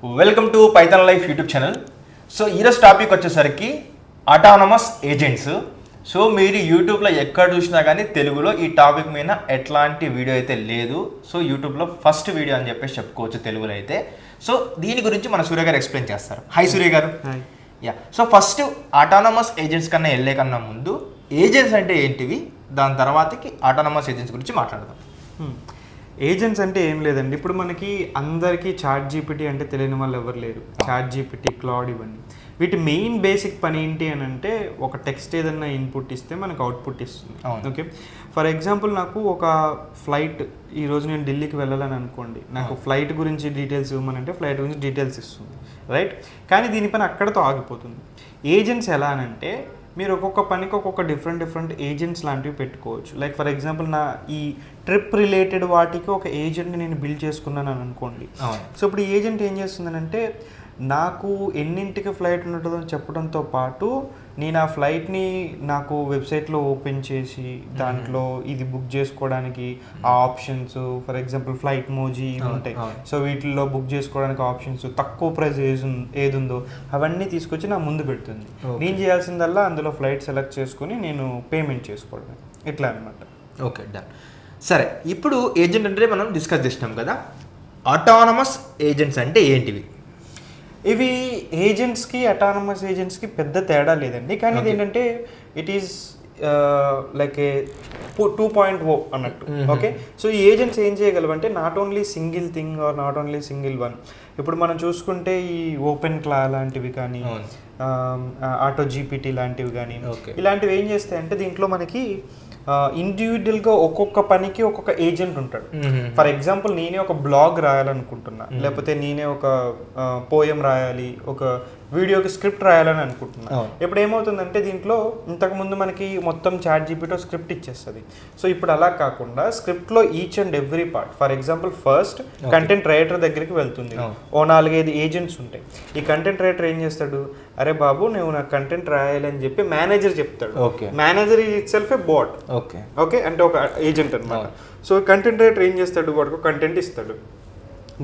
Welcome to Python life YouTube channel. So ఈరోజు topic వచ్చేసరికి autonomous agents. So మీరు యూట్యూబ్లో ఎక్కడ చూసినా కానీ తెలుగులో ఈ టాపిక్ మీద ఎట్లాంటి వీడియో అయితే లేదు. సో యూట్యూబ్లో ఫస్ట్ వీడియో అని చెప్పేసి చెప్పుకోవచ్చు తెలుగులో అయితే. సో దీని గురించి మన సూర్య గారు ఎక్స్ప్లెయిన్ చేస్తారు. హాయ్ సూర్య గారు. Yeah. So first autonomous agents కన్నా వెళ్ళే కన్నా ముందు ఏజెంట్స్ అంటే ఏంటివి, దాని తర్వాతకి ఆటానమస్ ఏజెంట్స్ గురించి మాట్లాడదాం. ఏజెంట్స్ అంటే ఏం లేదండి, ఇప్పుడు మనకి అందరికీ చాట్ జీపీటీ అంటే తెలియని వాళ్ళు ఎవరు లేరు. చాట్ జీపీటీ, క్లౌడ్, ఇవన్నీ వీటి మెయిన్ బేసిక్ పని ఏంటి అని అంటే ఒక టెక్స్ట్ ఏదన్నా ఇన్పుట్ ఇస్తే మనకు అవుట్పుట్ ఇస్తుంది. ఓకే, ఫర్ ఎగ్జాంపుల్ నాకు ఒక ఫ్లైట్, ఈరోజు నేను ఢిల్లీకి వెళ్ళాలని అనుకోండి, నాకు ఫ్లైట్ గురించి డీటెయిల్స్ ఇవ్వమనంటే ఫ్లైట్ గురించి డీటెయిల్స్ ఇస్తుంది, రైట్. కానీ దీని పని అక్కడతో ఆగిపోతుంది. ఏజెంట్స్ ఎలా అనంటే మీరు ఒక్కొక్క పనికి ఒక్కొక్క డిఫరెంట్ ఏజెంట్స్ లాంటివి పెట్టుకోవచ్చు. లైక్ ఫర్ ఎగ్జాంపుల్ నా ఈ ట్రిప్ రిలేటెడ్ వాటికి ఒక ఏజెంట్ని నేను బిల్డ్ చేసుకున్నాను అని అనుకోండి. సో ఇప్పుడు ఈ ఏజెంట్ ఏం చేస్తుందనంటే నాకు ఎన్నింటికి ఫ్లైట్ ఉంటుందో చెప్పడంతో పాటు నేను ఆ ఫ్లైట్ని నాకు వెబ్సైట్లో ఓపెన్ చేసి దాంట్లో ఇది బుక్ చేసుకోవడానికి ఆ ఆప్షన్స్, ఫర్ ఎగ్జాంపుల్ ఫ్లైట్ మోజీ ఇవి ఉంటాయి. సో వీటిల్లో బుక్ చేసుకోవడానికి ఆప్షన్స్, తక్కువ ప్రైస్ ఏది ఉందో అవన్నీ తీసుకొచ్చి నా ముందు పెడుతుంది. నేను చేయాల్సిందల్లా అందులో ఫ్లైట్ సెలెక్ట్ చేసుకుని నేను పేమెంట్ చేసుకోవడమే, ఇట్లా అనమాట. Okay, done. సరే, ఇప్పుడు ఏజెంట్ అంటే మనం డిస్కస్ చేసినాం కదా. ఆటానమస్ ఏజెంట్స్ అంటే ఏంటివి? ఇవి ఏజెంట్స్కి అటానమస్ ఏజెంట్స్కి పెద్ద తేడా లేదండి, కానీ ఇది ఏంటంటే ఇట్ ఈస్ లైక్ ఏ 2.0 అన్నట్టు. ఓకే, సో ఈ ఏజెంట్స్ ఏం చేయగలవంటే not only single thing or not only single one. ఇప్పుడు మనం చూసుకుంటే ఈ ఓపెన్ క్లా లాంటివి కానీ, ఆటో జీపీటీ లాంటివి కానీ, ఇలాంటివి ఏం చేస్తాయంటే దీంట్లో మనకి ఇండివిజువల్గా ఒక్కొక్క పనికి ఒక్కొక్క ఏజెంట్ ఉంటాడు. ఫర్ ఎగ్జాంపుల్ నేనే ఒక బ్లాగ్ రాయాలనుకుంటున్నా, లేకపోతే నేనే ఒక పోయం రాయాలి, ఒక వీడియోకి స్క్రిప్ట్ రాయాలని అనుకుంటున్నా. ఇప్పుడు ఏమవుతుందంటే దీంట్లో ఇంతకుముందు మనకి మొత్తం చాట్ జీపీటీ స్క్రిప్ట్ ఇచ్చేస్తుంది. సో ఇప్పుడు అలా కాకుండా స్క్రిప్ట్లో each and every part, for example first content writer దగ్గరికి వెళ్తుంది, ఓ 4-5 ఏజెంట్స్ ఉంటాయి. ఈ కంటెంట్ రైటర్ ఏం చేస్తాడు, అరే బాబు నువ్వు నాకు కంటెంట్ రాయాలి అని చెప్పి మేనేజర్ చెప్తాడు. Manager is itself a bot. Okay, అంటే ఒక ఏజెంట్ అనమాట. సో కంటెంట్ రైటర్ ఏం చేస్తాడు, వాడికి కంటెంట్ ఇస్తాడు.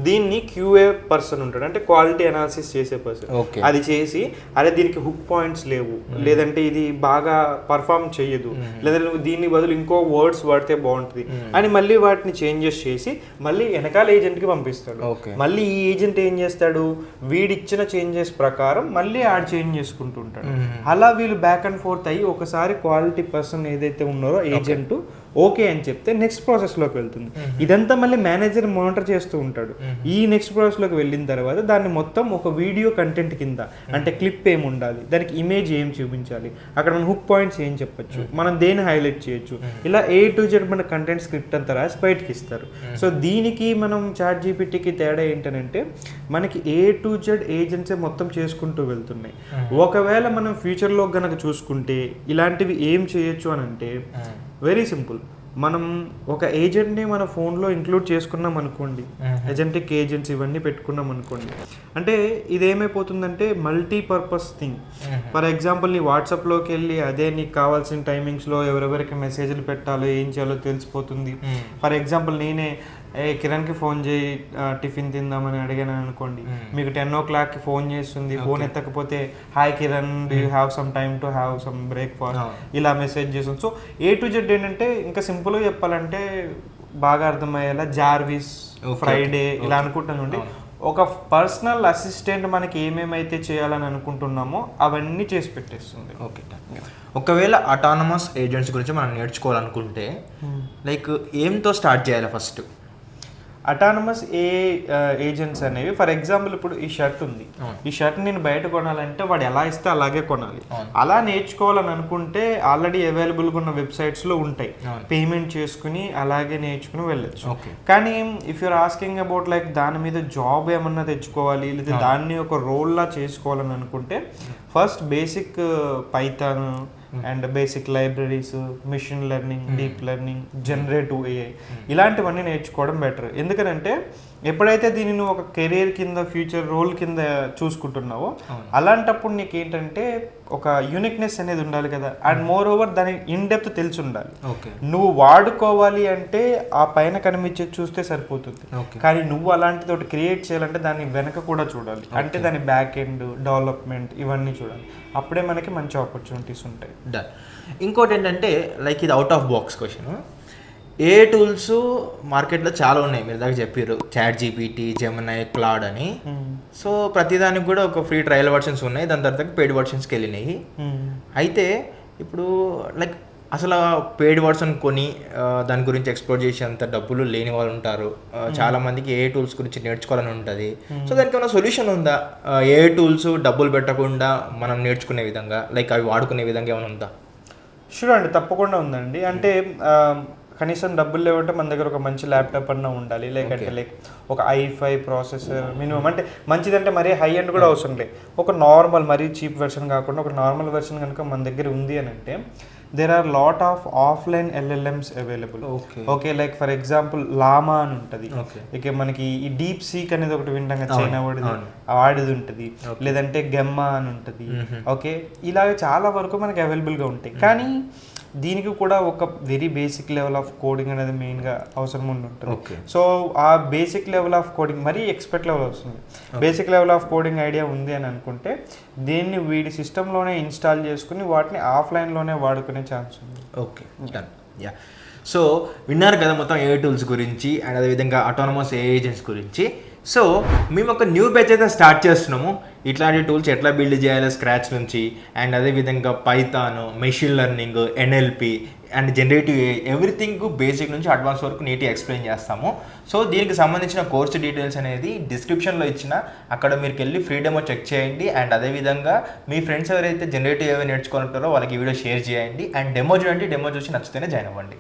దీన్ని క్యూఏ పర్సన్ ఉంటాడు, అంటే క్వాలిటీ అనాలిసిస్ చేసే పర్సన్. అది చేసి అరే దీనికి హుక్ పాయింట్స్ లేవు, లేదంటే ఇది బాగా పర్ఫామ్ చేయదు, లేదంటే నువ్వు దీన్ని బదులు ఇంకో వర్డ్స్ వాడితే బాగుంటుంది అని మళ్ళీ వాటిని చేంజెస్ చేసి మళ్ళీ వెనకాల ఏజెంట్కి పంపిస్తాడు. మళ్ళీ ఈ ఏజెంట్ ఏం చేస్తాడు, వీడిచ్చిన చేంజెస్ ప్రకారం మళ్ళీ యాడ్ చేంజ్ చేసుకుంటూ ఉంటాడు. అలా వీళ్ళు బ్యాక్ అండ్ ఫోర్త్ అయ్యి ఒకసారి క్వాలిటీ పర్సన్ ఏదైతే ఉన్నారో ఏజెంట్ ఓకే అని చెప్తే నెక్స్ట్ ప్రాసెస్లోకి వెళ్తుంది. ఇదంతా మళ్ళీ మేనేజర్ మానిటర్ చేస్తూ ఉంటాడు. ఈ నెక్స్ట్ ప్రాసెస్లోకి వెళ్ళిన తర్వాత దాన్ని మొత్తం ఒక వీడియో కంటెంట్ కింద, అంటే క్లిప్ ఏమి ఉండాలి, దానికి ఇమేజ్ ఏం చూపించాలి, అక్కడ మన హుక్ పాయింట్స్ ఏం చెప్పచ్చు, మనం దేన్ని హైలైట్ చేయొచ్చు, ఇలా A to Z మన కంటెంట్ స్క్రిప్ట్ అంతా రాసి బయటకి ఇస్తారు. సో దీనికి మనం చాట్ జీపీటీకి తేడా ఏంటంటే మనకి A to Z ఏజెన్సీ మొత్తం చేసుకుంటూ వెళ్తున్నాయి. ఒకవేళ మనం ఫ్యూచర్లో గనక చూసుకుంటే ఇలాంటివి ఏం చేయొచ్చు అని అంటే వెరీ సింపుల్. మనం ఒక ఏజెంట్ని మన ఫోన్లో ఇంక్లూడ్ చేసుకున్నాం అనుకోండి, ఏజెంటిక్ ఏజెంట్స్ ఇవన్నీ పెట్టుకున్నాం అనుకోండి, అంటే ఇది ఏమైపోతుందంటే మల్టీపర్పస్ థింగ్. ఫర్ ఎగ్జాంపుల్ నీ వాట్సాప్లోకి వెళ్ళి అదే నీకు కావాల్సిన టైమింగ్స్లో ఎవరెవరికి మెసేజ్లు పెట్టాలో ఏం చేయాలో తెలిసిపోతుంది. ఫర్ ఎగ్జాంపుల్ నేనే కిరణ్కి ఫోన్ చేయి టిఫిన్ తిందామని అడిగాను అనుకోండి, మీకు 10 o'clockకి ఫోన్ చేస్తుంది. ఫోన్ ఎత్తకపోతే hi Kiran, do you have some time to have some breakfast, ఇలా మెసేజ్ చేస్తుంది. సో A to Z ఏంటంటే ఇంకా సింపుల్గా చెప్పాలంటే బాగా అర్థమయ్యేలా జార్విస్, ఫ్రైడే ఇలా అనుకుంటానండి. ఒక పర్సనల్ అసిస్టెంట్ మనకి ఏమేమైతే చేయాలని అనుకుంటున్నామో అవన్నీ చేసి పెట్టేస్తుంది. ఓకే, ఒకవేళ ఆటానమస్ ఏజెంట్స్ గురించి మనం నేర్చుకోవాలనుకుంటే లైక్ ఏంతో స్టార్ట్ చేయాలి ఫస్ట్? అటానమస్ ఏజెంట్స్ అనేవి ఫర్ ఎగ్జాంపుల్ ఇప్పుడు ఈ షర్ట్ ఉంది, ఈ షర్ట్ నేను బయట కొనాలంటే వాడు ఎలా ఇస్తే అలాగే కొనాలి. అలా నేర్చుకోవాలని అనుకుంటే ఆల్రెడీ అవైలబుల్గా ఉన్న వెబ్సైట్స్లో ఉంటాయి, పేమెంట్ చేసుకుని అలాగే నేర్చుకుని వెళ్ళొచ్చు. కానీ if you're asking about like దాని మీద జాబ్ ఏమన్నా తెచ్చుకోవాలి, లేదా దాన్ని ఒక రోల్లా చేసుకోవాలని అనుకుంటే first basic Python and basic libraries, machine learning, deep learning, generative AI ఇలాంటివన్నీ నేర్చుకోవడం బెటర్. ఎందుకంటే ఎప్పుడైతే దీన్ని నువ్వు ఒక కెరీర్ కింద ఫ్యూచర్ రోల్ కింద చూసుకుంటున్నావో అలాంటప్పుడు నీకు ఏంటంటే ఒక యూనిక్నెస్ అనేది ఉండాలి కదా. అండ్ మోర్ ఓవర్ దాని ఇన్ డెప్త్ తెలిసి ఉండాలి. నువ్వు వాడుకోవాలి అంటే ఆ పైన కనిపించే చూస్తే సరిపోతుంది, కానీ నువ్వు అలాంటిది ఒకటి క్రియేట్ చేయాలంటే దాని వెనక కూడా చూడాలి. అంటే దాని బ్యాక్ ఎండ్ డెవలప్మెంట్ ఇవన్నీ చూడాలి. అప్పుడే మనకి మంచి ఆపర్చునిటీస్ ఉంటాయి. ఇంకోటి ఏంటంటే లైక్ ఇది out of box question. A tools మార్కెట్లో చాలా ఉన్నాయి, మీరు దాకా చెప్పారు చాట్ జీపీటీ, జెమినై, క్లాడ్ అని. సో ప్రతిదానికి కూడా ఒక ఫ్రీ ట్రయల్ వర్షన్స్ ఉన్నాయి, దాని తర్వాత పెయిడ్ వర్షన్స్కి వెళ్ళినాయి. అయితే ఇప్పుడు లైక్ అసలు పెయిడ్ వర్షన్ కొని దాని గురించి ఎక్స్ప్లోర్ చేసేంత డబ్బులు లేని వాళ్ళు ఉంటారు. చాలా మందికి ఏ టూల్స్ గురించి నేర్చుకోవాలని ఉంటుంది. సో దానికి ఏమైనా సొల్యూషన్ ఉందా? ఏ టూల్స్ డబ్బులు పెట్టకుండా మనం నేర్చుకునే విధంగా, లైక్ అవి వాడుకునే విధంగా ఏమైనా ఉందా? షూర్ అండి, తప్పకుండా ఉందండి. అంటే కనీసం డబ్బులు లేవంటే మన దగ్గర ఒక మంచి ల్యాప్టాప్ అన్నా ఉండాలి. లేకంటే ఒక i5 ప్రాసెసర్ మినిమం. అంటే మంచిదంటే మరీ హై ఎండ్ కూడా అవసరం లేదు, ఒక నార్మల్ మరీ చీప్ వెర్షన్ కాకుండా ఒక నార్మల్ వెర్షన్ కనుక మన దగ్గర ఉంది అని అంటే there are lot of offline LLMs available. Okay, like for example Llama అని ఉంటుంది. ఇక మనకి ఈ డీప్ సీక్ అనేది ఒకటి వింటాం, చైనా వాడిది ఉంటుంది. లేదంటే గెమ్మా అని ఉంటుంది. ఓకే, ఇలాగ చాలా వరకు మనకి అవైలబుల్గా ఉంటాయి. కానీ దీనికి కూడా ఒక very basic level of coding అనేది మెయిన్గా అవసరం ఉంటుంది. సో ఆ బేసిక్ లెవెల్ ఆఫ్ కోడింగ్ మరీ ఎక్స్పర్ట్ లెవెల్ వస్తుంది. Basic level of coding idea ఉంది అని అనుకుంటే దీన్ని వీడి సిస్టంలోనే ఇన్స్టాల్ చేసుకుని వాటిని ఆఫ్లైన్లోనే వాడుకునే ఛాన్స్ ఉంది. Okay, done. యా, సో విన్నారు కదా మొత్తం ఏ టూల్స్ గురించి అండ్ అదేవిధంగా ఆటోనమస్ ఏజెంట్స్ గురించి. సో మేము ఒక న్యూ బ్యాచ్ అయితే స్టార్ట్ చేస్తున్నాము. ఇట్లాంటి టూల్స్ ఎట్లా బిల్డ్ చేయాలో స్క్రాచ్ నుంచి, అండ్ అదేవిధంగా Python, machine learning, NLP and generative everything basic నుంచి అడ్వాన్స్ వరకు నీట్గా ఎక్స్ప్లెయిన్ చేస్తాము. సో దీనికి సంబంధించిన కోర్సు డీటెయిల్స్ అనేది డిస్క్రిప్షన్లో ఇచ్చిన అక్కడ మీరు వెళ్ళి ఫ్రీ డెమో చెక్ చేయండి. అండ్ అదేవిధంగా మీ ఫ్రెండ్స్ ఎవరైతే జనరేటివ్ ఏవో నేర్చుకుంటారో వాళ్ళకి ఈ వీడియో షేర్ చేయండి. అండ్ డెమో చూడండి, డెమో చూసి నచ్చితేనే జాయిన్ అవ్వండి.